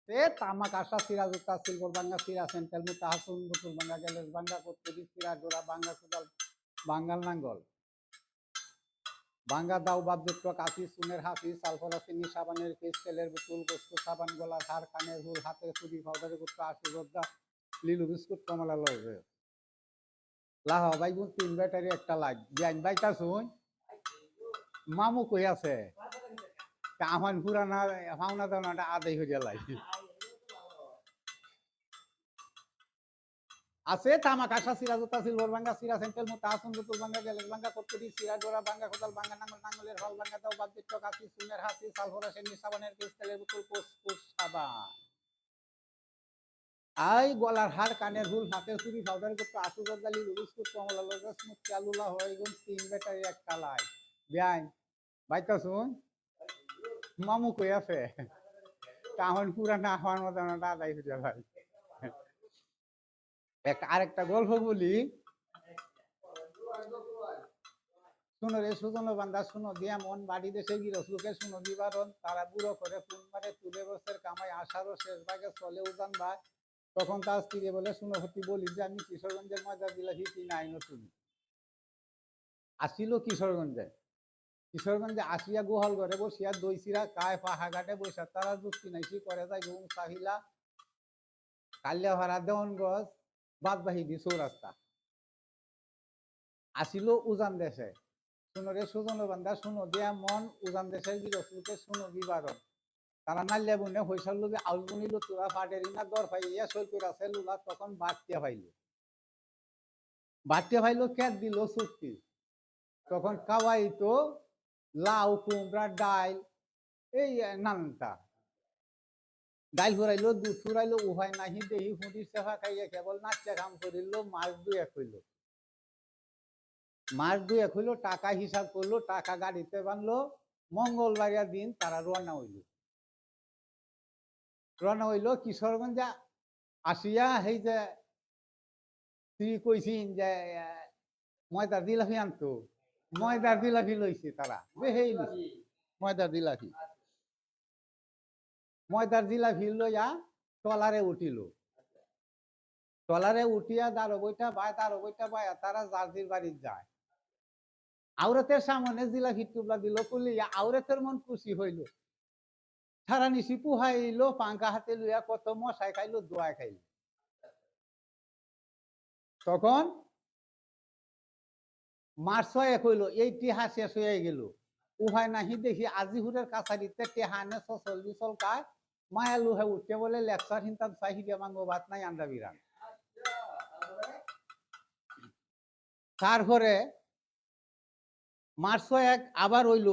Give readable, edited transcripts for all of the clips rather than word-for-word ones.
তামাক আশা সিরাজ সিলভর বাঙ্গা সিরা সেন্ট্রাল মুতাহাসুন বুতুল বাঙ্গা গেলেস বাঙ্গা কত্তুরি সিরা ডোরা বাঙ্গা কুদাল বাঙ্গাল নাঙ্গল বাঙ্গা দাও বাদ্যুত্ব কাশি সুনের হাসি সালফরাসিনি সাবানের কেস তেলের বুতুল গোস্ত সাবান গলার হার কানের হুল হাতের চুরি পাউডারের গুত্র আশি রোদ্দা লিলু বিস্কুট কমলা লজে লাহ বাইগুন 3 ব্যাটারি একটা লাগ জান বাইতা শুন মামু কই আছে আমার পুরানা ফাউনা দাওনাটা আদাই হয়ে গেল আছে তামাক আশা সিরা জুতা সিলভর বাঙ্গা সিরা সেন্ট্রাল মুতাহাসুন বুতুল বাঙ্গা গেলেস বাঙ্গা কত্তুরি সিরা ডোরা বাঙ্গা কোদাল বাঙ্গা নাঙ্গল নাঙ্গলের হল বাঙ্গা দাও বাদ্যুত্ব কাশি সুনের হাসি সালফরাসিনি সাবানের কেস তেলের বুতুল কুস সাবান আই গলার হার কানের হুল হাতের চুরি পাউডার করতে আশু গদালি বিস্কুট কমলা লজা স্মুথ চালুলা হয়ে গুন 3 ব্যাটারি একটা লাই বিয়াই বাইতা শুন মামু কই আছে তাহন পুরানা হওয়ার মতো আদায় হয়ে ভাই আরেকটা গল্প বলি শুনো রে সুজন বান্দা শুনো দিয়া মন বাড়ি দেশে গিরস লোকে শুনো বিবারণ তারা বুড়ো করে ফুল মারে তুলে বছর কামাই আষাঢ় শেষ ভাগে চলে উজান ভাই তখন তার স্ত্রী বলে শুনো সত্যি বলি যে আমি কিশোরগঞ্জের মজা দিলাহি কিনা আই নতুন আসিল কিশোরগঞ্জে আসিয়া গোহাল ঘরে বসিয়া দই চিরা কায় পাহা ঘাটে বসা তারা যুক্তি নাইসি করে যায় ঘুম চাহিলা কালিয়া ভাড়া দেওয়ান গছ বাদবাহি দি চৌরাস্তা আসিল উজান দেশে শুনো রে সুজন বান্দা শুনো দিয়া মন উজান দেশের গিরসলুকে শুনো বিবারণ তারা নালিয়া বুনে হইসার লোকে আউল বুনিল তোরা ফাটেরি না দর পাইয়া সই করে আছে লুলা তখন বাড়তে পাইলো ক্যাট দিল চুক্তি তখন কাওয়াই তো লাউ কুমড়া ডাইল এই নানটা ডাইল ফুরাইলো দুধ ফুরাইলো উহাই নাহি দেহি ফুটি সেফা খাইয়া কেবল নাচা কাম করিল মাছ দুই এক হইলো টাকা হিসাব করলো টাকা গাড়িতে বানলো মঙ্গলবারিয়া দিন তারা রওনা হইলো কিশোরগঞ্জে আসিয়া সেই যে তুই কইছিন যে ময়দার জিলাপি আনতো ময়দার জিলাপি লইছে তারা বেহেই ময়দার জিলাপি লইয়া টলারে উঠিয়া দাঁড়ো বইটা বায়া তারা জার্জির বাড়ি যায় আউরাতের সামনে জিলাপি টুবলা দিল কুলিয়া আউরাতের মন খুশি হইল সারা নিশি পুহাইলো পাঙ্কা হাতে লইয়া কত মশাই খাইলো দোয়া খাইলো তখন মার্চ 6 হইল এই টিহা শেষ হয়ে গেল উহাই নাহি দেখি আজিহুরের কাছারিতে টেহানে সচল বিচল কায় মায়া লুহে উঠে বলে লেকচার হিন্তাম চাহিদা মাঙ্গো ভাত নাই আন্ডা বিরান তারপরে মার্চ 1 আবার হইল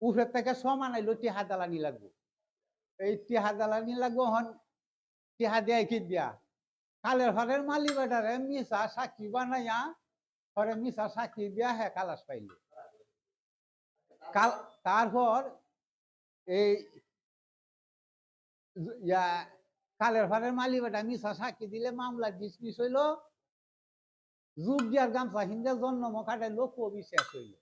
উফের থেকে সমান আইলো টিহা জ্বালানি লাগবো এই টিহা জ্বালানি লাগবো হন টিহা দেয় কি দিয়া কালের ঘরের মালি বেটারে মিশা সাক্ষী বানাইয়া ঘরে মিশা সাক্ষী দিয়া হ্যাঁ কালাস পাইল তারপর এই কালের ঘরের মালি বেটা মিশা সাক্ষী দিলে মামলা ডিসমিস হইল যুগ দিয়ার গামছা হিন্দে জন্ম কাটাইলো কবি শেষ হইল